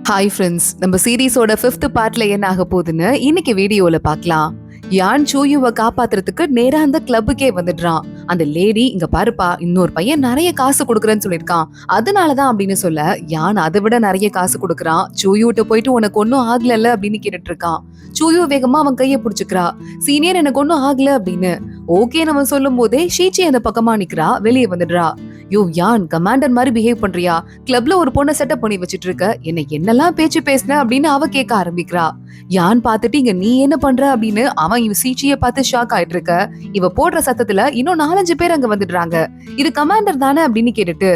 Hi friends, நம்ம சீரீஸோட 5th பார்ட்ல என்ன ஆக போகுதுன்னு இன்னைக்கு வீடியோல பார்க்கலாம். யான் சூயுவை காப்பாத்துறதுக்கு நேரா அந்த கிளப்புக்கே வந்துடுறான். அந்த லேடி, இங்க பாருப்பா, இன்னொரு பையன் நிறைய காசு கொடுக்குறேன்னு சொல்லியிருக்கான், அதனாலதான் அப்படின்னு சொல்ல யான் அதை விட நிறைய காசு கொடுக்குறான். சூயுட்ட போயிட்டு உனக்கு ஒன்னும் ஆகல அப்படின்னு கேட்டுட்டு இருக்கான். சூயு வேகமா அவன் கையை பிடிச்சுக்கிறா. சீனியர், எனக்கு ஒன்னும் ஆகல அப்படின்னு. ஓகே நம்ம சொல்லும் போதே ஷீச்சி அந்த பக்கமா நிக்கிறா, வெளியே வந்துடுறா. யோ யான், கமாண்டர் மாதிரி பிஹேவ் பண்றியா? கிளப்ல ஒரு பொண்ணை செட்டப் பண்ணி வச்சிட்டு இருக்க, என்னெல்லாம் பேச்சு பேசின அப்படின்னு அவ கேட்க ஆரம்பிக்கிறா. யான் பாத்துட்டு, இங்க நீ என்ன பண்ற அப்படின்னு அவன் இவ சீச்சியை பார்த்து ஷாக் ஆயிட்டு இருக்க. இவ போடுற சத்தத்துல இன்னும் 4-5 பேர் அங்க வந்துடுறாங்க. இது கமாண்டர் தானே அப்படின்னு கேட்டுட்டு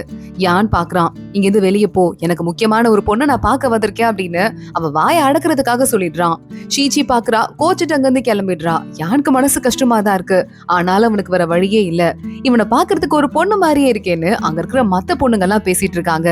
யான் பாக்குறான். இங்க இருந்து வெளியே போ, எனக்கு முக்கியமான ஒரு பொண்ணை நான் பார்க்க வந்திருக்கேன் அப்படின்னு அவ வாயை அடக்குறதுக்காக சொல்லிடுறான். ஷீச்சி பாக்குறா, கோச்சிட்டு அங்க இருந்து கிளம்பிடுறா. யானுக்கு மனசு கஷ்டமா தான் இருக்கு, ஆனாலும் அவனுக்கு வேற வழியே இல்ல. இவனை பாக்குறதுக்கு ஒரு பொண்ணு மாதிரியே இருக்கேன்னு அங்க இருக்கிற மத்த பொண்ணுங்க எல்லாம் பேசிட்டு இருக்காங்க.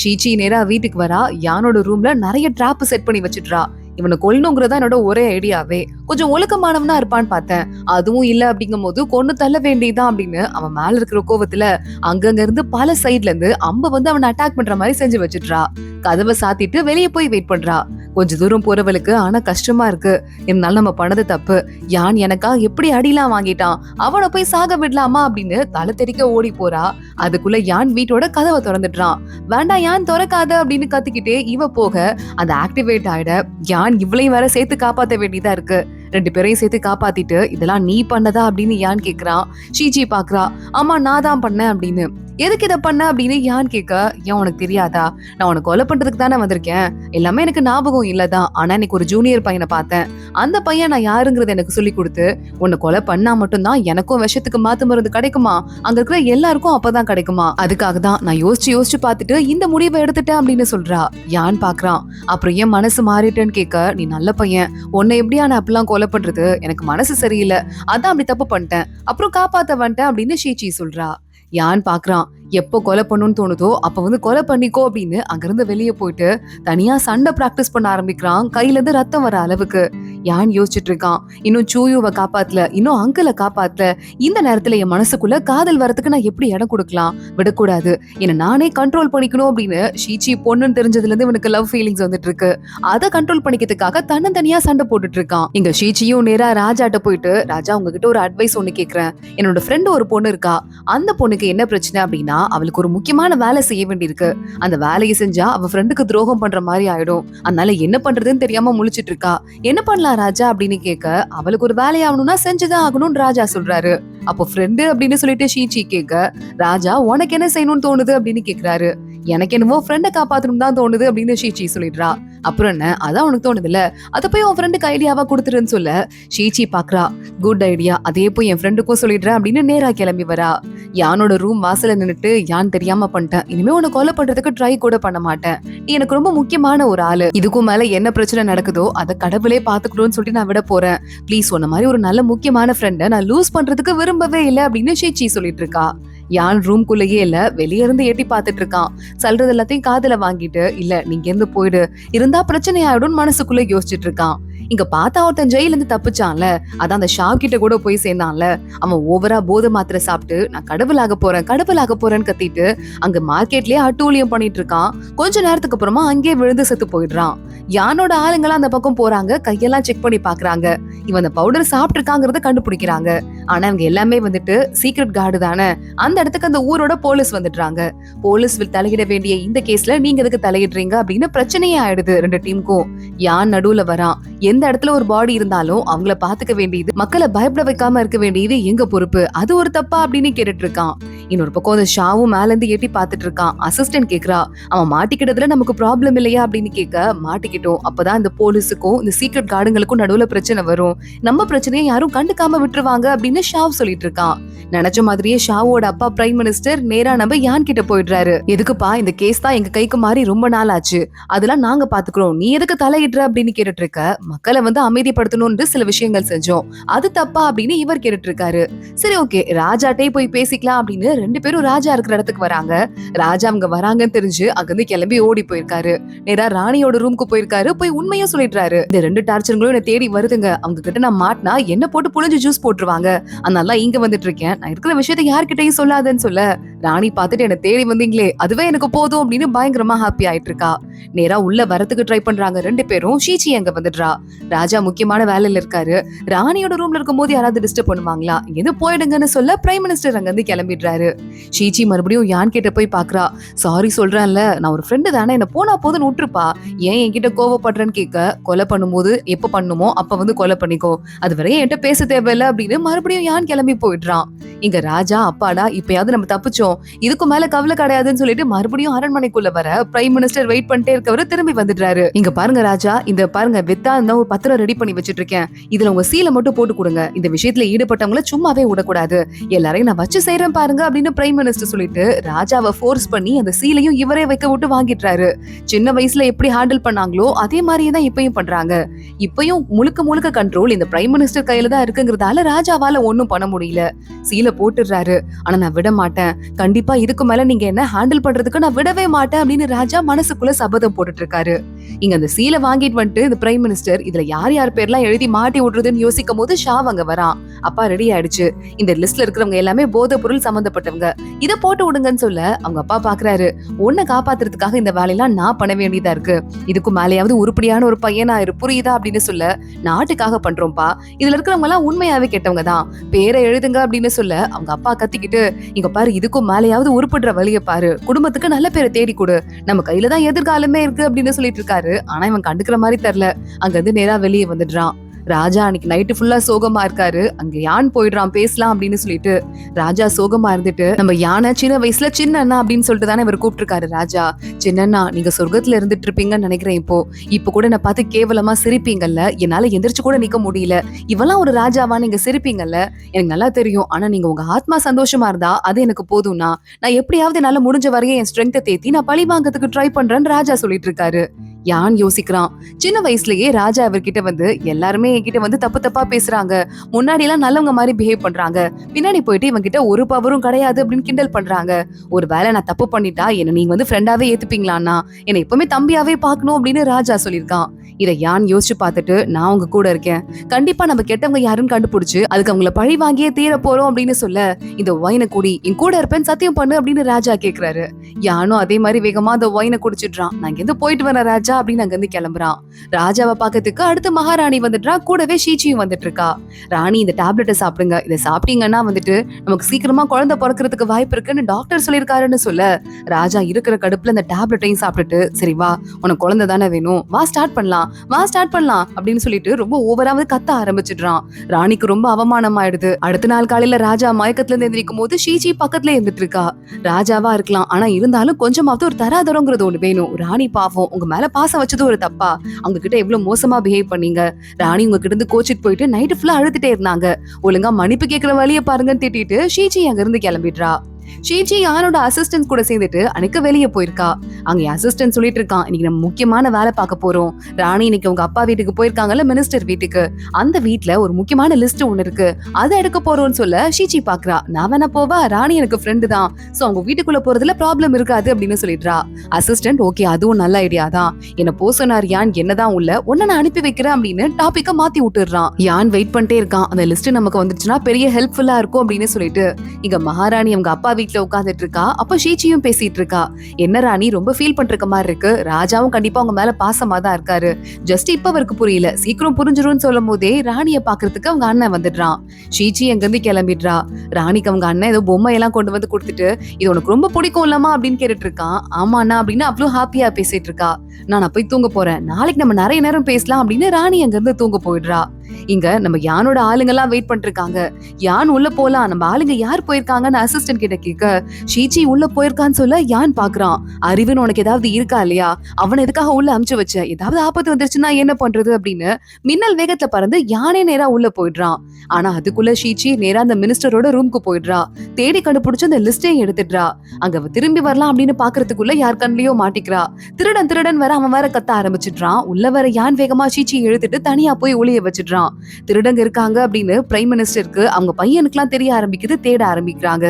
ஷீச்சி நேரா வீட்டுக்கு வரா. யானோட ரூம்ல நிறைய டிராப் செட் பண்ணி வச்சிடுறா. இவனை கொல்லணுங்கிறதா என்னோட ஒரே ஐடியாவே. கொஞ்சம் ஒழுக்கமானவனா இருப்பான்னு பார்த்தேன், அதுவும் இல்ல. அப்படிங்கும் போது கொன்னு தள்ள வேண்டியதான் அப்படின்னு அவன் மேல இருக்கிற கோவத்துல அங்கங்க இருந்து பல சைட்ல இருந்து அம்ப வந்து அவனை அட்டாக் பண்ற மாதிரி செஞ்சு வச்சிடுறா. கதவை சாத்திட்டு வெளியே போய் வெயிட் பண்றா. கொஞ்ச தூரம் போறவளுக்கு ஆனா கஷ்டமா இருக்கு. இருந்தாலும் நம்ம பண்ணது தப்பு. யான் எனக்கா எப்படி அடிலாம் வாங்கிட்டான், அவனை போய் சாக விடலாமா அப்படின்னு தலை தெறிக்க ஓடி போறா. அதுக்குள்ள யான் வீட்டோட கதவை திறந்துடுறான். வேண்டாம் யான், திறக்காத அப்படின்னு கத்திக்கிட்டே இவ போக அந்த ஆக்டிவேட் ஆயிட யான் இவளையும் வேற சேர்த்து காப்பாத்த வேண்டியதா இருக்கு. 2 பேரையும் சேர்த்து காப்பாத்திட்டு, இதெல்லாம் நீ பண்ணதா அப்படின்னு யான் கேக்குறான். ஷீச்சி பாக்குறா, ஆமா நான் தான் பண்ணேன் அப்படின்னு. எதுக்கு இதை பண்ண அப்படின்னு யான் கேட்க, ஏன் உனக்கு தெரியாதா, நான் உனக்கு கொலை பண்றதுக்கு தானே வந்திருக்கேன், எல்லாமே எனக்கு ஞாபகம் இல்லதான். ஆனா எனக்கு ஒரு ஜூனியர் பையனை பார்த்தேன், அந்த பையன் நான் யாருங்கிறத எனக்கு சொல்லி கொடுத்து உன்னை கொலை பண்ணா மட்டும்தான் எனக்கும் விஷத்துக்கு மாத்து மருந்து கிடைக்குமா, அங்க இருக்கிற எல்லாருக்கும் அப்பதான் கிடைக்குமா, அதுக்காக தான் நான் யோசிச்சு பார்த்துட்டு இந்த முடிவை எடுத்துட்டேன் அப்படின்னு சொல்றா. யான் பாக்குறான். அப்புறம் ஏன் மனசு மாறிட்டேன்னு கேட்க, நீ நல்ல பையன், உன்னை எப்படியா நான் அப்படிலாம் கொலை பண்றது, எனக்கு மனசு சரியில்லை, அதான் அப்படி தப்பு பண்ணிட்டேன், அப்புறம் காப்பாத்த வந்துட்டேன் அப்படின்னு ஷீச்சி சொல்றா. யான் பாக்குறான். எப்போ கொலை பண்ணணும்னு தோணுதோ அப்ப வந்து கொலை பண்ணிக்கோ அப்படின்னு அங்கிருந்து வெளியே போயிட்டு தனியா சண்டை பிராக்டிஸ் பண்ண ஆரம்பிக்கிறான். கையில இருந்து ரத்தம் வர அளவுக்கு. யான் யோசிச்சுட்டு இருக்கான், இன்னும் சூயுவை காப்பாத்தல, இன்னும் அங்கிளை காப்பாத்தல, இந்த நேரத்துல என் மனசுக்குள்ள காதல் வரதுக்கு நான் எப்படி இடம் கொடுக்கலாம், விடக்கூடாது, என்ன நானே கண்ட்ரோல் பண்ணிக்கணும் அப்படின்னு ஷீச்சி பொண்ணுன்னு தெரிஞ்சதுல இருந்து இவனுக்கு லவ் ஃபீலிங்ஸ் வந்துட்டு இருக்கு. அதை கண்ட்ரோல் பண்ணிக்கிறதுக்காக தனியா சண்டை போட்டுட்டு இருக்கான். இங்க ஷீச்சியும் நேரா ராஜாட்ட போயிட்டு, ராஜா உங்ககிட்ட ஒரு அட்வைஸ் ஒண்ணு கேக்குறேன், என்னோட ஃப்ரெண்ட் ஒரு பொண்ணு இருக்கா, அந்த பொண்ணுக்கு என்ன பிரச்சனை அப்படின்னா அவளுக்கு ஒரு முக்கியமான வேலை செய்ய வேண்டியிருக்கு, அந்த வேலையை செஞ்சா அவ ஃப்ரெண்டுக்கு துரோகம் பண்ற மாதிரி ஆயிடும், அதனால என்ன பண்றதுன்னு தெரியாம முழிச்சிட்டு இருக்கா, என்ன பண்ணலாம் ராஜா அப்படின்னு கேட்க, அவளுக்கு ஒரு வேலை ஆகணும்னா செஞ்சுதான் ஆகணும்னு ராஜா சொல்றாரு. அப்போ ஃப்ரெண்டு அப்படின்னு சொல்லிட்டு ஷீச்சி கேட்க, ராஜா உனக்கு என்ன செய்யணும்னு தோணுது அப்படின்னு கேக்குறாரு. எனக்கு என்னவோ ஃப்ரெண்டை காப்பாத்தணும் தான் தோணுது அப்படின்னு ஷீச்சி சொல்லிடுறா. அப்புறம் என்ன, அதான் உனக்கு தோணுது இல்ல, அதை போய் உன் ஃப்ரெண்டுக்கு ஐடியாவா கொடுத்துருன்னு சொல்ல ஷீச்சி பாக்குறா. குட் ஐடியா, அதே போய் என் ஃப்ரெண்டுக்கும் சொல்லிடுறேன் அப்படின்னு நேரா கிளம்பி வரா. யானோட ரூம் வாசல நின்னுட்டு, யான் தெரியாம பண்ணிட்டேன், இனிமே உன்னை கொலை பண்றதுக்கு ட்ரை கூட பண்ண மாட்டேன், நீ எனக்கு ரொம்ப முக்கியமான ஒரு ஆளு, இதுக்கும் மேல என்ன பிரச்சனை நடக்குதோ அதை கடவுளே பாத்துக்கணும்னு சொல்லிட்டு நான் விட போறேன், ப்ளீஸ் சொன்ன மாதிரி ஒரு நல்ல முக்கியமான ஃப்ரெண்டை நான் லூஸ் பண்றதுக்கு விரும்பவே இல்லை அப்படின்னு ஷீச்சி சொல்லிட்டு இருக்கா. யான் ரூம்குள்ளேயே இல்ல, வெளியே இருந்து எட்டி பாத்துட்டு இருக்கான். சொல்றது எல்லாத்தையும் காதுல வாங்கிட்டு, இல்ல நீங்க இருந்து போயிடு, இருந்தா பிரச்சனை ஆயிடும் மனசுக்குள்ள யோசிச்சுட்டு இருக்கான். இங்க பார்த்தா ஒருத்தன் ஜெயில இருந்து தப்பிச்சான்ல, அதான் அந்த ஷாப் கிட்ட கூட போய் சேர்ந்தான்ல, அவன் ஓவரா போதை மாத்திரை சாப்பிட்டு நான் கடவுளாக போறேன்னு கத்திட்டு அங்க மார்க்கெட்லயே அட்டூழியம் பண்ணிட்டு இருக்கான். கொஞ்ச நேரத்துக்கு அப்புறமா அங்கேயே விழுந்து செத்து போயிடுறான். யானோட ஆளுங்கெல்லாம் அந்த பக்கம் போறாங்க, கையெல்லாம் செக் பண்ணி பாக்குறாங்க, இவன் அந்த பவுடர் சாப்பிட்டு இருக்காங்கிறத கண்டுபிடிக்கிறாங்க. ஆனா அவங்க எல்லாமே வந்துட்டு சீக்ரெட் கார்டு தானே. அந்த இடத்துக்கு அந்த ஊரோட போலீஸ் வந்துடுறாங்க. போலீஸ் தலையிட வேண்டிய இந்த கேஸ்ல நீங்க எதுக்கு தலையிடுறீங்க அப்படின்னு பிரச்சனையே ஆயிடுது 2 டீமுக்கும். யான் நடுவுல வரான். எந்த இடத்துல ஒரு பாடி இருந்தாலும் அவங்கள பாத்துக்க வேண்டியது, மக்களை பயப்பட வைக்காம இருக்க வேண்டியது எங்க பொறுப்பு, அது ஒரு தப்பா அப்படின்னு கேட்டுட்டு இருக்கான். இன்னொரு பக்கம் அந்த ஷாவும் மேல இருந்து எட்டி பாத்துட்டு இருக்கான். அசிஸ்டன்ட் கேக்குறா, அவன் மாட்டிக்கிட்டதுல நமக்கு ப்ராப்ளம் இல்லையா அப்படின்னு கேட்க, மாட்டிக்கிட்டோம், அப்பதான் இந்த போலீஸுக்கும் இந்த சீக்ரெட் கார்டுங்களுக்கும் நடுவுல பிரச்சனை வரும், நம்ம பிரச்சனையை யாரும் கண்டுக்காம விட்டுருவாங்க அப்படின்னு ஷாவ் சொல்லிட்டு இருக்கான். நினைச்ச மாதிரியே ஷாவோட அப்பா பிரைம் மினிஸ்டர் நேரா நம்ம யான் கிட்ட போயிடுறாரு. எதுக்குப்பா, இந்த கேஸ் தான் எங்க கைக்கு மாறி ரொம்ப நாள் ஆச்சு, அதெல்லாம் நாங்க பாத்துக்கிறோம், நீ எதுக்கு தலையிடுற அப்படின்னு கேட்டுட்டு இருக்க, மக்களை வந்து அமைதிப்படுத்தணும்னு சில விஷயங்கள் செஞ்சோம், அது தப்பா அப்படின்னு இவர் கேட்டுட்டு இருக்காரு. சரி ஓகே, ராஜாட்டே போய் பேசிக்கலாம் அப்படின்னு 2 பேரும் ராஜா இருக்கிற இடத்துக்கு வராங்க. ராஜா அவங்க வராங்கன்னு தெரிஞ்சு அங்கிருந்து கிளம்பி ஓடி போயிருக்காரு. நேரா ராணியோட ரூமுக்கு போயிருக்காரு. போய் உண்மையா சொல்லிடுறாரு, இந்த 2 டார்ச்சர்களும் என்ன தேடி வருதுங்க, அவங்க கிட்ட நான் மாட்டினா என்ன போட்டு புழிஞ்சு ஜூஸ் போட்டுருவாங்க, அதனால இங்க வந்துட்டு இருக்கேன், நான் இருக்கிற விஷயத்த யார்கிட்டயும் சொல்லாதன்னு சொல்ல ராணி பார்த்துட்டு என்ன தேடி வந்தீங்களே அதுவே எனக்கு போதும் அப்படின்னு பயங்கரமா ஹாப்பி ஆயிட்டு இருக்கா. நேரா உள்ள வரத்துக்கு ட்ரை பண்றாங்க ரெண்டு பேரும். ஷீச்சி அங்க வந்துடுறா. ராஜா முக்கியமான வேலையில இருக்காரு. ராணியோட ரூம்ல இருக்கும் போது யாராவது டிஸ்டர்ப் பண்ணுவாங்களா, எது போயிடுங்கன்னு சொல்ல பிரைம் மினிஸ்டர் அங்க இருந்து கிளம்பிடுறாரு. ஷீச்சி மறுபடியும் யான் கிட்ட போய் பாக்குறா. சாரி சொல்றேன்ல, நான் ஒரு ஃப்ரெண்டு தானே, என்ன போனா போதுன்னு விட்டுருப்பா, ஏன் என்கிட்ட கோவப்படுறேன்னு கேட்க, கொலை பண்ணும்போது எப்ப பண்ணுமோ அப்ப வந்து கொலை பண்ணிக்கோ, அது வரையும் என்கிட்ட பேச தேவையில்ல அப்படின்னு மறுபடியும் யான் கிளம்பி போயிடுறான். இங்க ராஜா அப்பாடா இப்பயாவது நம்ம தப்பிச்சோம், இதுக்கு மேல கவலை கிடையாதுன்னு சொல்லிட்டு மறுபடியும் அரண்மனைக்குள்ள வர பிரைம் மினிஸ்டர் வெயிட் பண்ணிட்டே இருக்கவரு திரும்பி வந்துடுறாரு. இங்க பாருங்க ராஜா, இந்த பாருங்க வித்தா ஒரு பத்திரம் ரெடி பண்ணி வச்சிட்டு இருக்கேன், இதுல உங்க சீலை மட்டும் போட்டு கொடுங்க, இந்த விஷயத்துல ஈடுபட்டவங்கள சும்மாவே விடக்கூடாது, எல்லாரையும் நான் வச்சு செய்யறேன் பாருங்க அப்படின்னு பிரைம் மினிஸ்டர் சொல்லிட்டு ராஜாவை ஃபோர்ஸ் பண்ணி அந்த சீலையும் இவரே வைக்க விட்டு வாங்கிடுறாரு. சின்ன வயசுல எப்படி ஹேண்டில் பண்ணாங்களோ அதே மாதிரியே தான் இப்பயும் பண்றாங்க. இப்பயும் முழுக்க முழுக்க கண்ட்ரோல் இந்த பிரைம் மினிஸ்டர் கையில தான் இருக்குங்கிறதால ராஜாவால ஒண்ணும் பண்ண முடியல. சீலை போட்டுடுறாரு. ஆனா நான் விட மாட்டேன், கண்டிப்பா இதுக்கு மேல நீங்க என்ன ஹேண்டில் பண்றதுக்கு நான் விடவே மாட்டேன் அப்படின்னு ராஜா மனசுக்குள்ள சபதம் போட்டுட்டு இருக்காரு. இங்க அந்த சீலை வாங்கிட்டு வந்துட்டு இந்த பிரைம் மினிஸ்டர் இதுல யார் யார் பேர்லாம் எழுதி மாட்டி விடுறதுன்னு யோசிக்கும் போது ஷாவ் அங்க வரான். அப்பா ரெடி ஆயிடுச்சு, இந்த லிஸ்ட்ல இருக்கிறவங்க எல்லாமே போதை பொருள் சம்பந்தப்பட்டவங்க, இத போட்டு விடுங்கன்னு சொல்ல அவங்க அப்பா பாக்குறாரு. உன்னை காப்பாத்துறதுக்காக இந்த வேலையெல்லாம் நான் பண்ண வேண்டியதா இருக்கு, இதுக்கு மேலேயாவது உருப்படியான ஒரு பையனா இரு புரியுதா அப்படின்னு சொல்ல, நாட்டுக்காக பண்றோம்ப்பா, இதுல இருக்கிறவங்க எல்லாம் உண்மையாவே கெட்டவங்க தான், பேரை எழுதுங்க அப்படின்னு சொல்ல அவங்க அப்பா கத்திக்கிட்டு, இங்க பாரு இதுக்கும் மேலேயாவது உருப்படுற வழிய பாரு, குடும்பத்துக்கு நல்ல பேரை தேடி கொடு, நம்ம கையில தான் எதிர்காலமே இருக்கு அப்படின்னு சொல்லிட்டு இருக்காரு. ஆனா இவன் கண்டுக்கிற மாதிரி தெரியல. அங்க இருந்து நேரா வெளியே வந்துடுறான். ராஜா அன்னைக்கு நைட்டு ஃபுல்லா சோகமா இருக்காரு. அங்க யான் போயிடுறான் பேசலாம் அப்படின்னு சொல்லிட்டு. ராஜா சோகமா இருந்துட்டு, நம்ம யானை சின்ன வயசுல சின்னண்ணா அப்படின்னு சொல்லிட்டு தானே இவர் கூப்பிட்டுருக்காரு ராஜா. சின்னண்ணா நீங்க சொர்க்கத்துல இருந்துட்டு இருப்பீங்கன்னு நினைக்கிறேன், இப்போ கூட என்ன பார்த்து கேவலமா சிரிப்பீங்கல்ல, என்னால எந்திரிச்சு கூட நிக்க முடியல, இவெல்லாம் ஒரு ராஜாவா நீங்க சிரிப்பீங்கல்ல, எனக்கு நல்லா தெரியும், ஆனா நீங்க உங்க ஆத்மா சந்தோஷமா இருந்தா அது எனக்கு போதும்னா, நான் எப்படியாவது என்னால முடிஞ்ச வரையும் என் ஸ்ட்ரென்த்தை தேத்தி நான் பழி வாங்கறதுக்கு ட்ரை பண்றேன்னு ராஜா சொல்லிட்டு இருக்காரு. யான் யோசிக்கிறான். சின்ன வயசுலயே ராஜா அவர்கிட்ட வந்து எல்லாருமே என்கிட்ட வந்து தப்பு தப்பா பேசுறாங்க, முன்னாடி எல்லாம் நல்லவங்க மாதிரி பிஹேவ் பண்றாங்க, பின்னாடி போயிட்டு இவங்க கிட்ட ஒரு பவரும் கிடையாது அப்படின்னு கிண்டல் பண்றாங்க, ஒரு வேளை நான் தப்பு பண்ணிட்டா என்ன நீங்க வந்து ஃப்ரெண்டாவே ஏத்துப்பீங்களான்னா, என்ன எப்பவுமே தம்பியாவே பாக்கணும் அப்படின்னு ராஜா சொல்லியிருக்கான். இதை யான் யோசிச்சு பார்த்துட்டு, நான் உங்க கூட இருக்கேன், கண்டிப்பா நம்ம கெட்டவங்க யாருன்னு கண்டுபிடிச்சு அதுக்கு அவங்கள பழி வாங்கியே தீர போறோம் அப்படின்னு சொல்ல, இந்த ஒயினை குடி, என் கூட இருப்பேன் சத்தியம் பண்ணு அப்படின்னு ராஜா கேக்குறாரு. யானும் அதே மாதிரி வேகமா அந்த ஒயினை குடிச்சிடுறான். நான் இங்க போயிட்டு வரேன் ராஜா அப்படின்னு அங்க இருந்து கிளம்புறான். ராஜாவை பாக்கிறதுக்கு அடுத்து மகாராணி வந்துட்டா, கூடவே ஷீச்சியும் வந்துட்டு இருக்கா. ராணி இந்த டேப்லெட்டை சாப்பிடுங்க, இதை சாப்பிட்டீங்கன்னா வந்துட்டு நமக்கு சீக்கிரமா குழந்தை பிறக்கிறதுக்கு வாய்ப்பு இருக்குன்னு டாக்டர் சொல்லியிருக்காருன்னு சொல்ல, ராஜா இருக்கிற கடுப்புல இந்த டேப்லெட்டையும் சாப்பிட்டுட்டு, சரி வா உனக்கு குழந்தை தானே வேணும், வா ஸ்டார்ட் பண்ணலாம் அப்படின்னு சொல்லிட்டு ரொம்ப ஓவராவது கத்த ஆரம்பிச்சிடுறான். ராணிக்கு ரொம்ப அவமானம் ஆயிடுது. அடுத்த நாள் காலையில ராஜா மயக்கத்துல இருந்து எந்திரிக்கும் போது ஷீச்சி பக்கத்துல இருந்துட்டு இருக்கா. ராஜாவா இருக்கலாம், ஆனா இருந்தாலும் கொஞ்சமாவது ஒரு தராதரங்கிறது ஒண்ணு வேணும். ராணி பாவம், உங்க மேல பாசம் வச்சது ஒரு தப்பா, அவங்க கிட்ட எவ்வளவு மோசமா பிஹேவ் பண்ணீங்க, ராணி உங்க கிட்ட இருந்து கோச்சிட்டு போயிட்டு நைட்டு ஃபுல்லா அழுதுட்டே இருந்தாங்க, ஒழுங்கா மன்னிப்பு கேட்கிற வழிய பாருங்கன்னு திட்டிட்டு ஷீச்சி அங்க இருந்து கிளம்பிடுறா. ஷீச்சி யானோட அசிஸ்டன்ட் கூட சேர்ந்துட்டு அன்னைக்கு வெளியே போயிருக்கா. அங்க அசிஸ்டன்ட் சொல்லிட்டு இருக்கான், இன்னைக்கு நம்ம முக்கியமான வேலை பார்க்க போறோம், ராணி இன்னைக்கு உங்க அப்பா வீட்டுக்கு போயிருக்காங்கல்ல, மினிஸ்டர் வீட்டுக்கு, அந்த வீட்டுல ஒரு முக்கியமான லிஸ்ட் ஒண்ணு இருக்கு, அதை எடுக்க போறோம்னு சொல்ல ஷீச்சி பாக்குறா. நான் வேணா போவா, ராணி எனக்கு ஃப்ரெண்டு தான், சோ அவங்க வீட்டுக்குள்ள போறதுல ப்ராப்ளம் இருக்காது அப்படின்னு சொல்லிடுறா. அசிஸ்டன்ட் ஓகே அதுவும் நல்ல ஐடியா தான், என்ன போ சொன்னார் யான், என்னதான் உள்ள உன்ன நான் அனுப்பி வைக்கிறேன் அப்படின்னு டாபிக்க மாத்தி விட்டுறான். யான் வெயிட் பண்ணிட்டே இருக்கான், அந்த லிஸ்ட் நமக்கு வந்துச்சுன்னா பெரிய ஹெல்ப்ஃபுல்லா இருக்கும் அப்படின்னு சொல்லிட்டு. இங்க மகாராணி அவங்க அப்பா வீட்டுல உட்கார்ந்துட்டு இருக்கா. அப்ப ஷீச்சியும் பேசிட்டு இருக்கா. என்ன ராணி ரொம்ப ஃபீல் பண்ற மாதிரி இருக்கு, ராஜாவும் கண்டிப்பா அவங்க மேல பாசமா தான் இருக்காரு, ஜஸ்ட் இப்ப அவருக்கு புரியல, சீக்கிரம் புரிஞ்சிரும்னு சொல்லும் போதே ராணிய பாக்குறதுக்கு அவங்க அண்ணன் வந்துடுறான். ஷீச்சி எங்க இருந்து கிளம்பிடுறா. ராணிக்கு அவங்க அண்ணன் ஏதோ பொம்மை எல்லாம் கொண்டு வந்து கொடுத்துட்டு, இது உனக்கு ரொம்ப பிடிக்கும் இல்லமா அப்படின்னு கேட்டுட்டு இருக்கான். ஆமா அண்ணா அப்படின்னு அவ்வளவு ஹாப்பியா பேசிட்டு இருக்கா. நான் போய் தூங்க போறேன், நாளைக்கு நம்ம நிறைய நேரம் பேசலாம் அப்படின்னு ராணி அங்க இருந்து தூங்க போயிடுறா. இங்க நம்ம யானோட ஆளுங்க எல்லாம் வெயிட் பண்ணிட்டு இருக்காங்க. யான் உள்ள போலாம், நம்ம ஆளுங்க யார் போயிருக்காங்கன்னு அசிஸ்டன்ட் கிட்ட கேட்க, ஷீச்சி உள்ள போயிருக்கான்னு சொல்ல யான் பாக்குறான். அறிவுன்னு உனக்கு ஏதாவது இருக்கா இல்லையா, அவனை எதுக்காக உள்ள அமுச்சு வச்ச, ஏதாவது ஆபத்து வந்துருச்சுன்னா என்ன பண்றது அப்படின்னு மின்னல் வேகத்துல பறந்து யானே நேரா உள்ள போயிடுறான். ஆனா அதுக்குள்ள ஷீச்சி நேரா அந்த மினிஸ்டரோட ரூம்க்கு போயிடுறா. தேடி கண்டுபிடிச்சு அந்த லிஸ்டையும் எடுத்துடுறா. அங்க திரும்பி வரலாம் அப்படின்னு பாக்குறதுக்குள்ள யார் கண்ணிலயோ மாட்டிக்கிறா. திருடன் திருடன் வர அவன் வேற கத்த ஆரம்பிச்சிடுறான். உள்ள வர யான் வேகமா ஷீச்சி இழுத்துட்டு தனியா போய் ஒளிய வச்சிடுறான். வந்துடுறான். திருடங்க இருக்காங்க அப்படின்னு பிரைம் மினிஸ்டருக்கு அவங்க பையனுக்குலாம் தெரிய ஆரம்பிக்குது, தேட ஆரம்பிக்கிறாங்க.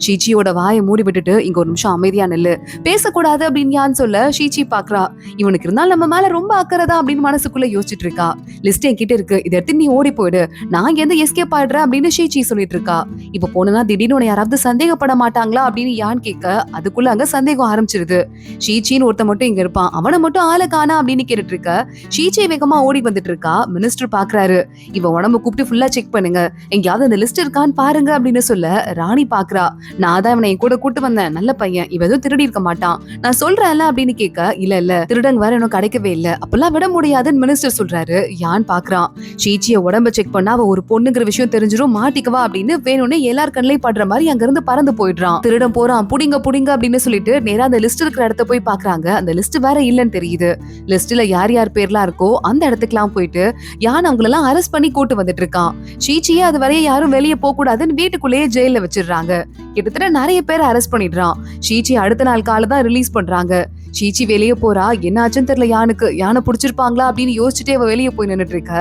ஷீச்சியோட வாயை மூடி விட்டுட்டு இங்க ஒரு நிமிஷம் அமைதியா நில்லு, பேசக்கூடாது அப்படின்னு யான் சொல்ல ஷீச்சி பாக்குறா. இவனுக்கு இருந்தாலும் நம்ம மேல ரொம்ப அக்கறைதான் அப்படின்னு மனசுக்குள்ள யோசிச்சுட்டு இருக்கா. லிஸ்ட் என்கிட்ட இருக்கு, இதை எடுத்து நீ ஓடி போயிடு, நான் எந்த எஸ்கேப் ஆயிடுறேன் அப்படின்னு ஷீச்சி சொல்லிட்டு இருக்கா. இப்ப போனா திடீர்னு உன்னை யாராவது சந்தேகப்பட மாட்டாங்களா அப்படின்னு யான் கேட்க அதுக்குள்ள அங்க சந்தேகம் ஆரம்பிச்சிருது. ஷீச்சின்னு ஒருத்த மட்டும் இங்க இருப்பான், அவனை மட்டும் ஆளை காணா அப்படின்னு கேட்டுட்டு இருக்க ஷீச்சி வேகமா ஓடி வந்துட்டு இருக்கா. மினிஸ்டர் பாக்குறாரு, இவ உடம்பு கூப்பிட்டு ஃபுல்லா செக் பண்ணுங்க, எங்கயாவது அந்த லிஸ்ட் இருக்கான்னு பாருங்க அப்படின்னு சொல்ல ராணி பாக்குறா. நான் தான் இவனை என் கூட கூட்டு வந்தேன், நல்ல பையன், இவ எதுவும் திருடி இருக்க மாட்டான், நான் சொல்றேன்ல அப்படின்னு கேட்க இல்ல திருடன் வேற இன்னும் கிடைக்கவே இல்ல, அப்பெல்லாம் விட முடியாதுன்னு மினிஸ்டர் சொல்றாரு. யான் பாக்குறான், ஷீச்சிய உடம்ப செக் பண்ணா அவ ஒரு பொண்ணுங்கிற விஷயம் தெரிஞ்சிரும், மாட்டிக்கவா அப்படின்னு வேணும்னு எல்லார் கண்ணிலையும் படுற மாதிரி அங்க இருந்து பறந்து போயிடுறான். திருடன் போறான், புடிங்க புடிங்க அப்படின்னு சொல்லிட்டு நேரா அந்த லிஸ்ட் இருக்கிற இடத்த போய் பாக்குறாங்க. அந்த லிஸ்ட் வேற இல்லன்னு தெரியுது. லிஸ்ட்ல யார் யார் பேர்லாம் இருக்கோ அந்த இடத்துக்குலாம் போயிட்டு யான் அவங்களெல்லாம் அரெஸ்ட் பண்ணி கூட்டு வந்துட்டு இருக்கான். ஷீச்சியே அது வரைய யாரும் வெளியே போக கூடாதுன்னு வீட்டுக்குள்ளேயே ஜெயில வச்சிடுறாங்க. கிட்டத்தட்ட நிறைய பேர் அரெஸ்ட் பண்ணிடுறான். ஷீச்சி அடுத்த நாள் காலை தான் ரிலீஸ் பண்றாங்க. ஷீச்சி வெளியே போறா, என்ன ஆச்சுன்னு தெரியல யானுக்கு, யானை பிடிச்சிருப்பாங்களா அப்படின்னு யோசிச்சுட்டே அவ வெளியே போய் நின்னுட்டு இருக்க.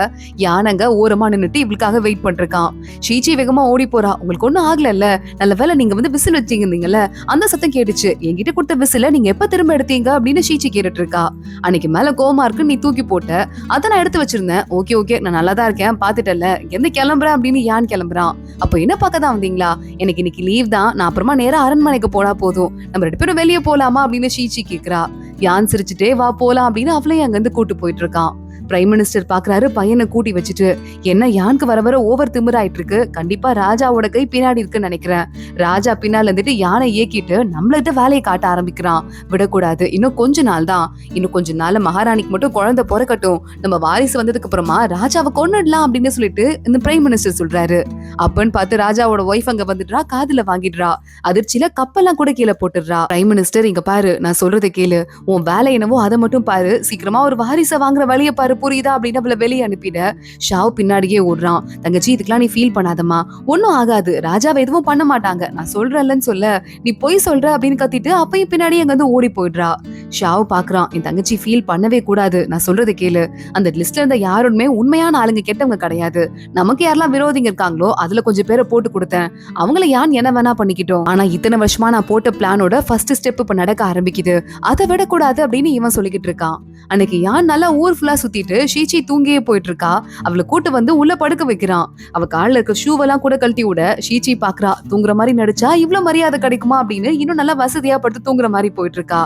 யானங்க ஓரமா நின்னுட்டு இவளுக்காக வெயிட் பண்ணிருக்கான். ஷீச்சி வேகமா ஓடி போறா. உங்களுக்கு ஒண்ணும் ஆகல, நல்ல வேலை நீங்க வந்து விசில் வச்சிருந்தீங்கல்ல, அந்த சத்தம் கேட்டுச்சு, என்கிட்ட கொடுத்த விசில நீங்க எப்ப திரும்ப எடுத்தீங்க அப்படின்னு ஷீச்சி கேட்டுட்டு இருக்கா. அன்னைக்கு மேல கோமா இருக்கு, நீ தூக்கி போட்ட, அதை நான் எடுத்து வச்சிருந்தேன், ஓகே ஓகே நான் நல்லா தான் இருக்கேன், பாத்துட்டல, எந்த கிளம்புறேன் அப்படின்னு யான் கிளம்புறான். அப்ப என்ன பார்க்க தான் வந்தீங்களா, எனக்கு இன்னைக்கு லீவ் தான், நான் அப்புறமா நேரா அரண்மனைக்கு போனா போதும், நம்ம 2 பேரும் வெளியே போலாமா அப்படின்னு ஷீச்சி கேக்குறா. யான் சிரிச்சுட்டே வா போலாம் அப்படின்னு அவளையும் அங்க இருந்து கூட்டு போயிட்டு இருக்கான். பிரைம் மினிஸ்டர் பாக்குறாரு, பையனை கூட்டி வச்சுட்டு, என்ன யானுக்கு வர வர ஓவர் திமிராயிட்டு இருக்கு, கண்டிப்பா ராஜாவோட கை பின்னாடி இருக்குன்னு நினைக்கிறேன். ராஜா பின்னால இருந்துட்டு யானை இயக்கிட்டு நம்மள்கிட்ட வேலையை காட்ட ஆரம்பிக்கிறான். விடக்கூடாது, இன்னும் கொஞ்ச நாள் தான், இன்னும் கொஞ்ச நாள்ல மகாராணிக்கு மட்டும் குழந்தை பிறக்கட்டும், நம்ம வாரிசு வந்ததுக்கு அப்புறமா ராஜாவை கொன்னுடலாம் அப்படின்னு சொல்லிட்டு இந்த பிரைம் மினிஸ்டர் சொல்றாரு. அப்பன்னு பார்த்து ராஜாவோட ஒய்ஃப் அங்க வந்துடுறா, காதுல வாங்கிடுறா. அதிர்ச்சியில கப்பெல்லாம் கூட கீழே போட்டுடுறா. பிரைம் மினிஸ்டர், இங்க பாரு, நான் சொல்றதை கேளு, உன் வேலை என்னவோ அதை மட்டும் பாரு, சீக்கிரமா ஒரு வாரிசை வாங்குற வழியை பாரு, புரியுதா அப்படின்னு அவளை வெளியே அனுப்பிட ஷாவ் பின்னாடியே ஓடுறான். தங்கச்சி, இதுக்கெல்லாம் நீ ஃபீல் பண்ணாதம்மா, ஒன்னும் ஆகாது, ராஜாவை எதுவும் பண்ண மாட்டாங்க, நான் சொல்றேன்லன்னு சொல்ல நீ பொய் சொல்ற அப்படின்னு கத்திட்டு அப்பயும் பின்னாடி அங்க வந்து ஓடி போயிடுறா. ஷாவ் பாக்குறான், என் தங்கச்சி ஃபீல் பண்ணவே கூடாது, நான் சொல்றது கேளு, அந்த லிஸ்ட்ல இருந்த யாருமே உண்மையான ஆளுங்க, கெட்டவங்க கிடையாது, நமக்கு யாரெல்லாம் விரோதிங்க இருக்காங்களோ அதுல கொஞ்சம் பேரை போட்டு கொடுத்தேன், அவங்கள யான் என்ன வேணா பண்ணிக்கிட்டோம், ஆனா இத்தனை வருஷமா நான் போட்ட பிளானோட ஃபர்ஸ்ட் ஸ்டெப் இப்ப நடக்க ஆரம்பிக்குது, அதை விடக்கூடாது அப்படின்னு இவன் சொல்லிக்கிட்டு இருக்கான். அன்னைக்கு யான் நல்லா ஊர் ஃபுல்லா சுத்திட்டு ஷீச்சி தூங்கியே போயிட்டு இருக்கா. அவளை கூட்டு வந்து உள்ள படுக்க வைக்கிறான். அவ காலில் இருக்க ஷூவெல்லாம் கூட கழட்டி விட ஷீச்சி பாக்குறா, தூங்குற மாதிரி நடிச்சா இவ்வளவு மரியாதை கிடைக்குமா அப்படின்னு இன்னும் நல்லா வசதியா படுத்து தூங்குற மாதிரி போயிட்டு இருக்கா.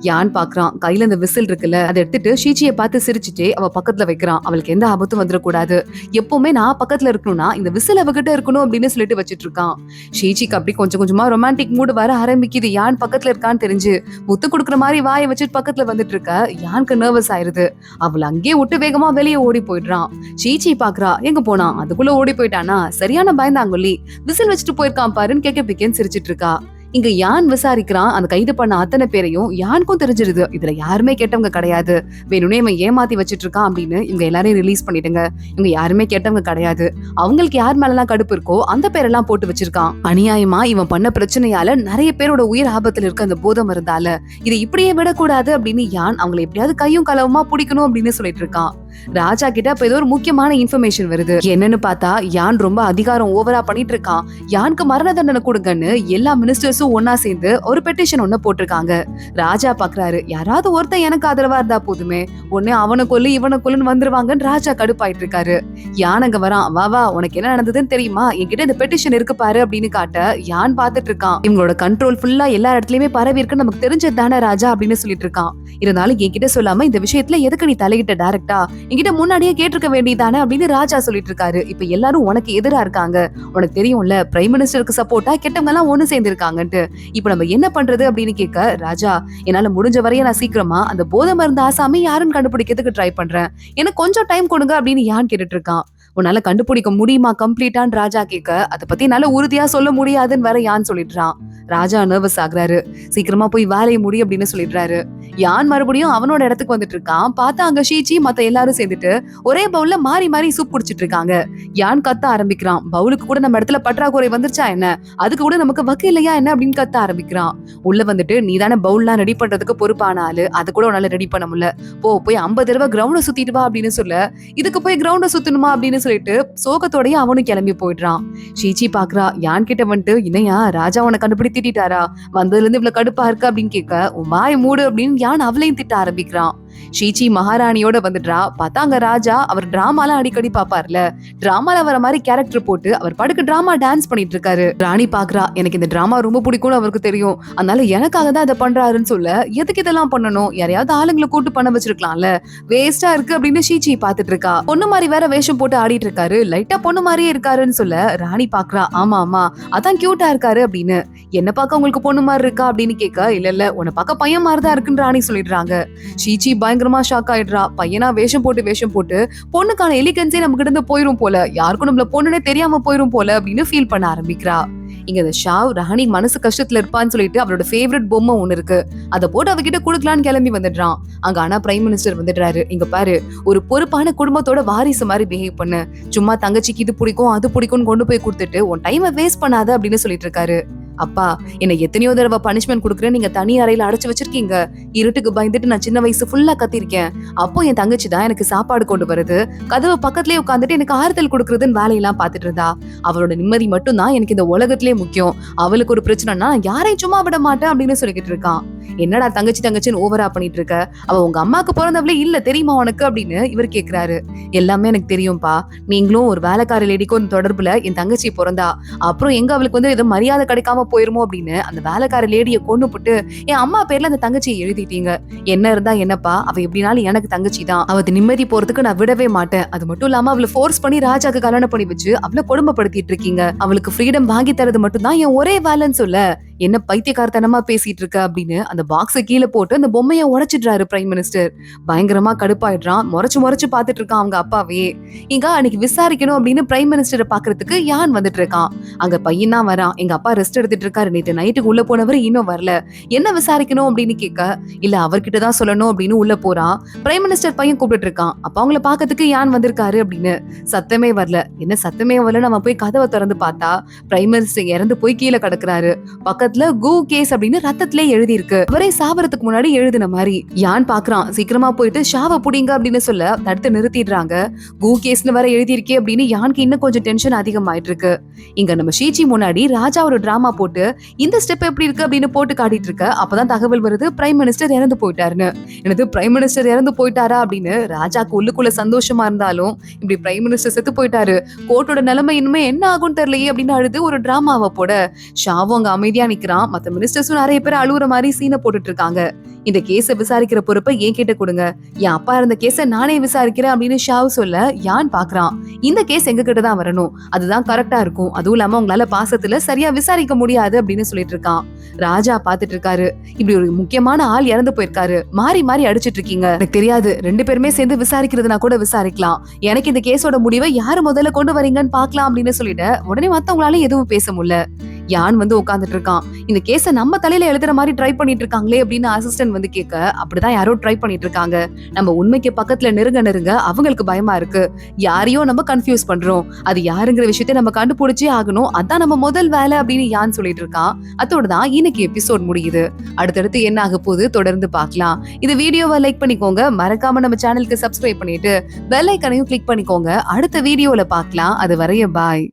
யான் பாக்குறான், கையில இந்த விசில் இருக்குல்ல, அதை எடுத்துட்டு ஷீச்சியை பார்த்து சிரிச்சுட்டே அவ பக்கத்துல வைக்கிறான். அவளுக்கு எந்த ஆபத்தும் வந்துடக்கூடாது, எப்பவுமே நான் பக்கத்துல இருக்கணும்னா இந்த விசில் அவகிட்ட இருக்கணும் அப்படின்னு சொல்லிட்டு வச்சிட்டு இருக்கான். ஷீச்சிக்கு அப்படி கொஞ்சம் கொஞ்சமா ரொமான்டிக் மூடு வர ஆரம்பிக்குது. யான் பக்கத்துல இருக்கான்னு தெரிஞ்சு முத்து கொடுக்குற மாதிரி வாயை வச்சுட்டு பக்கத்துல வந்துட்டு இருக்க யானுக்கு நர்வஸ் ஆயிருது. அவள் அங்கேயே விட்டு வேகமா வெளியே ஓடி போயிடுறான். ஷீச்சி பாக்குறா, எங்க போனா, அதுக்குள்ள ஓடி போயிட்டானா, சரியான பயந்தாங்கொல்லி, விசில் வச்சுட்டு போயிருக்கான் பாருன்னு கேட்க பிக்கேன்னு சிரிச்சிட்டு இருக்கா. இங்க யான் விசாரிக்கிறான். அந்த கைது பண்ண அத்தனை பேரையும் யானுக்கும் தெரிஞ்சிருது, இதுல யாருமே கேட்டவங்க கிடையாது, வேணும்னே இவன் ஏமாத்தி வச்சிட்டு இருக்கான் அப்படின்னு இவங்க எல்லாரையும் ரிலீஸ் பண்ணிடுங்க, இவங்க யாருமே கேட்டவங்க கிடையாது, அவங்களுக்கு யார் மேலாம் கடுப்பு இருக்கோ அந்த பேரெல்லாம் போட்டு வச்சிருக்கான். அநியாயமா இவன் பண்ண பிரச்சனையால நிறைய பேரோட உயிர் ஆபத்துல இருக்க அந்த போதை மருந்தால இதை இப்படியே விடக்கூடாது அப்படின்னு யான் அவங்களை எப்படியாவது கையும் களவுமா பிடிக்கணும் அப்படின்னு சொல்லிட்டு இருக்கான். ராஜா கிட்ட இப்ப ஏதோ ஒரு முக்கியமான இன்ஃபர்மேஷன் வருது. என்னன்னு பார்த்தா யான் ரொம்ப அதிகாரம் ஓவரா பண்ணிட்டு இருக்கான், யானுக்கு மரண தண்டனை கொடுங்கன்னு எல்லா மினிஸ்டர்ஸும் ஒன்னா சேர்ந்து ஒரு பெட்டிஷன் ஒண்ணு போட்டிருக்காங்க. ராஜா பாக்குறாரு, யாராவது ஒருத்தன் எனக்கு ஆதரவா இருந்தா போதுமே, உடனே அவனை கொல்லு இவனை கொல்லுன்னு வந்துருவாங்கன்னு ராஜா கடுப்பாயிட்டு இருக்காரு. யான் அங்க வரான், வா வா உனக்கு என்ன நடந்ததுன்னு தெரியுமா, என்கிட்ட இந்த பெட்டிஷன் இருக்கு பாரு அப்படின்னு காட்ட யான் பாத்துட்டு இருக்கான். இவங்களோட கண்ட்ரோல் ஃபுல்லா எல்லா இடத்துலயுமே பரவி இருக்குன்னு நமக்கு தெரிஞ்சது தானே ராஜா அப்படின்னு சொல்லிட்டு இருக்கான். இருந்தாலும் என்கிட்ட சொல்லாம இந்த விஷயத்துல எதுக்கு நீ தலையிட்ட டைரக்டா, என்கிட்ட முன்னாடியே கேட்டிருக்க வேண்டியதானே அப்படின்னு ராஜா சொல்லிட்டு இருக்காரு. இப்ப எல்லாரும் உனக்கு எதிரா இருக்காங்க, உனக்கு தெரியும்ல பிரைம் மினிஸ்டருக்கு சப்போர்ட்டா கெட்டவங்க எல்லாம் ஒண்ணு சேர்ந்து இருக்காங்கன்ட்டு, இப்ப நம்ம என்ன பண்றது அப்படின்னு கேட்க ராஜா, என்னால முடிஞ்ச வரைய நான் சீக்கிரமா அந்த போதை மருந்து ஆசாமி யாருன்னு கண்டுபிடிக்கிறதுக்கு ட்ரை பண்றேன், எனக்கு கொஞ்சம் டைம் கொடுங்க அப்படின்னு யான் கேட்டுட்டு இருக்கான். உன்னால கண்டுபிடிக்க முடியுமா கம்ப்ளீட்டான்னு ராஜா கேட்க, அதை பத்தி என்னால உறுதியா சொல்ல முடியாதுன்னு வேற யான் சொல்லிடுறான். ராஜா நர்வஸ் ஆகுறாரு. சீக்கிரமா போய் வேலையை முடி அப்படின்னு சொல்லிடுறாரு. யான் மறுபடியும் அவனோட இடத்துக்கு வந்துட்டு இருக்கான். பார்த்தா அங்க ஷீச்சி மத்த எல்லாரும் சேர்ந்துட்டு ஒரே பவுல்ல மாறி மாறி சூப் குடிச்சிட்டு இருக்காங்க. யான் கத்த ஆரம்பிக்கிறான். பவுலுக்கு கூட நம்ம இடத்துல பற்றாக்குறை வந்துருச்சா என்ன, அதுக்கு கூட நமக்கு வக்கு இல்லையா என்ன அப்படின்னு கத்த ஆரம்பிக்கிறான். உள்ள வந்துட்டு நீ தானே பவுல்லாம் ரெடி பண்றதுக்கு பொறுப்பான ஆளு, அது கூட உன்னால ரெடி பண்ண முடியல, போய் 50 தடவை கிரவுண்ட சுத்திட்டு வா அப்படின்னு சொல்ல, இதுக்கு போய் கிரவுண்ட சுத்தணுமா அப்படின்னு சொல்லிட்டு சோகத்தோடய அவனும் கிளம்பி போயிடுறான். ஷீச்சி பாக்குறா. யான் கிட்ட வந்துட்டு இனையா ராஜா உன கண்டுபிடி திட்டாரா, வந்ததுல இருந்து இவ்வளவு கடுப்பா இருக்கு அப்படின்னு கேட்க, உன் வாய் மூடு அப்படின்னு யான் அவளையும் திட்ட ஆரம்பிக்கிறான். ஷீச்சி மகாராணியோட வந்துடுறா. பார்த்தா அங்க ராஜா அவர் டிராமாலாம் அடிக்கடி பாப்பார்ல, டிராமால வர மாதிரி கேரக்டர் போட்டு அவர் படுக்க டிராமா டான்ஸ் பண்ணிட்டு இருக்காரு. ராணி பாக்குறா. எனக்கு இந்த டிராமா ரொம்ப பிடிக்கும்னு அவருக்கு தெரியும், அதனால எனக்காக தான் இதை பண்றாருன்னு சொல்ல, எதுக்கு இதெல்லாம் பண்ணணும், யாரையாவது ஆளுங்களை கூட்டு பண்ண வச்சிருக்கலாம்ல, வேஸ்டா இருக்கு அப்படின்னு ஷீச்சி பாத்துட்டு இருக்கா. பொண்ணு மாதிரி வேற வேஷம் போட்டு ஆடிட்டு இருக்காரு, லைட்டா பொண்ணு மாதிரியே இருக்காருன்னு சொல்ல ராணி பாக்குறா. ஆமா ஆமா அதான் கியூட்டா இருக்காரு அப்படின்னு. என்ன பார்க்க உங்களுக்கு பொண்ணு மாதிரி இருக்கா அப்படின்னு கேட்க, இல்ல உன்னை பார்க்க பையன் மாதிரிதான் இருக்குன்னு ராணி சொல்லிடுறாங்க. ஷீச்சி பயங்கரமா ஷாக் ஆயிடுறா. பையனா வேஷம் போட்டு பொண்ணுக்கான எலிகன்ஸே நம்ம கிட்ட இருந்து போயிரும் போல, யாருக்கும் நம்மள பொண்ணுனே தெரியாம போயிரும் போல அப்படின்னு ஃபீல் பண்ண ஆரம்பிக்கிறா. இங்க இந்த ஷாவ் ராணி மனசு கஷ்டத்துல இருப்பான்னு சொல்லிட்டு அவரோட ஃபேவரட் பொம்மை ஒண்ணு இருக்கு, அதை போட்டு அவகிட்ட கொடுக்கலான்னு கிளம்பி வந்துடுறான். அங்க ஆனா பிரைம் மினிஸ்டர் வந்துடுறாரு. இங்க பாரு, ஒரு பொறுப்பான குடும்பத்தோட வாரிசு மாதிரி பிஹேவ் பண்ணு, சும்மா தங்கச்சிக்கு இது பிடிக்கும் அது பிடிக்கும்னு கொண்டு போய் கொடுத்துட்டு உன் டைமை வேஸ்ட் பண்ணாத அப்படின்னு சொல்லிட்டு இருக்காரு. அப்பா, என்ன எத்தனையோ தடவை பனிஷ்மெண்ட் கொடுக்குறேன், நீங்க தனி அறையில அடைச்சு வச்சிருக்கீங்க, இருட்டுக்கு பயந்துட்டு நான் சின்ன வயசு ஃபுல்லா கத்திருக்கேன், அப்போ என் தங்கச்சி தான் எனக்கு சாப்பாடு கொண்டு வருது, கதவு பக்கத்துலயே உட்காந்துட்டு எனக்கு ஆறுதல் கொடுக்கறதுன்னு வேலையெல்லாம் பாத்துட்டு இருந்தா. அவளோட நிம்மதி மட்டும் தான் எனக்கு இந்த உலகத்திலே முக்கியம், அவளுக்கு ஒரு பிரச்சனைனா யாரையும் சும்மா விட மாட்டேன் அப்படின்னு சொல்லிக்கிட்டு இருக்கான். என்னடா தங்கச்சின்னு ஓவரா பண்ணிட்டு இருக்க, அவ உங்க அம்மாக்கு பிறந்தவளே இல்ல தெரியுமா உனக்கு அப்படின்னு இவர் கேக்குறாரு. எல்லாமே எனக்கு தெரியும்பா, நீங்களும் ஒரு வேலைக்கார லேடிக்கும் தொடர்புல என் தங்கச்சி பிறந்தா, அப்புறம் எங்க அவளுக்கு வந்து ஏதோ மரியாதை கிடைக்காம போயிருமோ அப்படின்னு அந்த வேலைக்கார லேடியை கொண்டு போட்டு என் அம்மா பேர்ல அந்த தங்கச்சியை எழுதிட்டீங்க. என்ன இருந்தா என்னப்பா, அவ எப்படினாலும் எனக்கு தங்கச்சி தான், அவ நிம்மதி போறதுக்கு நான் விடவே மாட்டேன். அது மட்டும் இல்லாம அவளை ஃபோர்ஸ் பண்ணி ராஜாக்கு கல்யாணம் பண்ணி வச்சு அவளை கொடுமைப்படுத்திட்டு இருக்கீங்க, அவளுக்கு ஃப்ரீடம் வாங்கி தரது மட்டும் தான் என் ஒரே வேலைன்னு சொல்ல, என்ன பைத்தியக்காரத்தனமா பேசிட்டு இருக்க அப்படின்னு அந்த பாக்ஸ கீழே போட்டு அந்த பொம்மையை உடைச்சிடுறாரு பிரைம் மினிஸ்டர். பயங்கரமா கடுப்பாயிடுறான். முறைச்சு பாத்துட்டு இருக்கான் அவங்க அப்பாவே. இங்க அன்னைக்கு விசாரிக்கணும் அப்படின்னு பிரைம் மினிஸ்டரை பாக்குறதுக்கு யான் வந்துட்டு இருக்கான். அங்க பையன் தான் வரான். எங்க அப்பா ரெஸ்ட் எடுத்துட்டு இருக்காரு, நேற்று நைட்டுக்கு உள்ள போனவர் இன்னும் வரல, என்ன விசாரிக்கணும் அப்படின்னு கேட்க, இல்ல அவர்கிட்டதான் சொல்லணும் அப்படின்னு உள்ள போறான். பிரைம் மினிஸ்டர் பையன் கூப்பிட்டு இருக்கான். அப்ப அவங்கள பாக்கிறதுக்கு யான் வந்திருக்காரு அப்படின்னு. சத்தமே வரல. என்ன சத்தமே வரல, நம்ம போய் கதவை திறந்து பார்த்தா பிரைம் மினிஸ்டர் இறந்து போய் கீழே கிடக்குறாரு. பக்கத்துல கோ கேஸ் அப்படின்னு ரத்தத்திலே எழுதி இருக்கு, அவரே சாவறதுக்கு முன்னாடி எழுதின மாதிரி. யான் பாக்குறான். சீக்கிரமா போயிட்டு ஷாவ புடிங்க அப்படின்னு சொல்ல தடுத்து நிறுத்திடுறாங்க. கோ கேஸ்னு வேற எழுதி இருக்கே அப்படின்னு யானுக்கு இன்னும் கொஞ்சம் டென்ஷன் அதிகமாயிட்டு இருக்கு. இங்க நம்ம ஷீச்சி முன்னாடி ராஜா ஒரு டிராமா போட்டு இந்த ஸ்டெப் எப்படி இருக்கு அப்படின்னு போட்டு காட்டிட்டு இருக்க. அப்பதான் தகவல் வருது பிரைம் மினிஸ்டர் இறந்து போயிட்டாருன்னு. எனது பிரைம் மினிஸ்டர் இறந்து போயிட்டாரா அப்படின்னு ராஜாக்கு உள்ளுக்குள்ள சந்தோஷமா இருந்தாலும், இப்படி பிரைம் மினிஸ்டர் செத்து போயிட்டாரு, கோர்ட்டோட நிலைமை இனிமே என்ன ஆகும் தெரியலையே அப்படின்னு அழுது ஒரு டிராமாவை போட ஷாவும் அங்க அமைதியா நிக்கிறான். மத்த மினிஸ்டர்ஸும் நிறைய பேர் அழுவுற மாதிரி சீனை போட்டுட்டு இருக்காங்க. இந்த கேஸ விசாரிக்கிற பொறுப்பை ஏன் கிட்ட கொடுங்க, என் அப்பா இருந்த கேஸ நானே விசாரிக்கிறேன் அப்படின்னு ஷாவ் சொல்ல யான் பாக்குறான். இந்த கேஸ் எங்க கிட்ட தான் வரணும், அதுதான் கரெக்டா இருக்கும், அதுவும் இல்லாம உங்களால பாசத்துல சரியா விசாரிக்க முடியாது அப்படின்னு சொல்லிட்டு இருக்கான். ராஜா பாத்துட்டு இருக்காரு. இப்படி ஒரு முக்கியமான ஆள் இறந்து போயிருக்காரு, மாறி மாறி அடிச்சிட்டு இருக்கீங்க, எனக்கு தெரியாது, 2 பேருமே சேர்ந்து விசாரிக்கிறதுனா கூட விசாரிக்கலாம், எனக்கு இந்த கேஸோட முடிவை யாரு முதல்ல கொண்டு வரீங்கன்னு பாக்கலாம் அப்படின்னு சொல்லிட்டு உடனே மத்தவங்களால எதுவும் பேச முடியல. யான் வந்து உட்கார்ந்துட்டு இருக்கான். இந்த கேஸ நம்ம தலையில எழுதுற மாதிரி ட்ரை பண்ணிட்டு இருக்காங்களே அப்படின்னு அசிஸ்டன்ட் வந்து கேட்க, அப்படிதான் யாரோ ட்ரை பண்ணிட்டு இருக்காங்க, நம்ம உண்மைக்கு பக்கத்துல நெருங்க அவங்களுக்கு பயமா இருக்கு, யாரையோ நம்ம கன்ஃபியூஸ் பண்றோம், அது யாருங்கிற விஷயத்தை நம்ம கண்டுபிடிச்சே ஆகணும், அதான் நம்ம முதல் வேலை அப்படின்னு யான் சொல்லிட்டு இருக்கான். அதோட தான் இன்னைக்கு எபிசோட் முடியுது. அடுத்தடுத்து என்ன ஆக போகுது தொடர்ந்து பார்க்கலாம். இந்த வீடியோவை லைக் பண்ணிக்கோங்க, மறக்காம நம்ம சேனலுக்கு சப்ஸ்கிரைப் பண்ணிட்டு பெல் ஐக்கனையும் கிளிக் பண்ணிக்கோங்க. அடுத்த வீடியோல பார்க்கலாம். அது வரைய பாய்.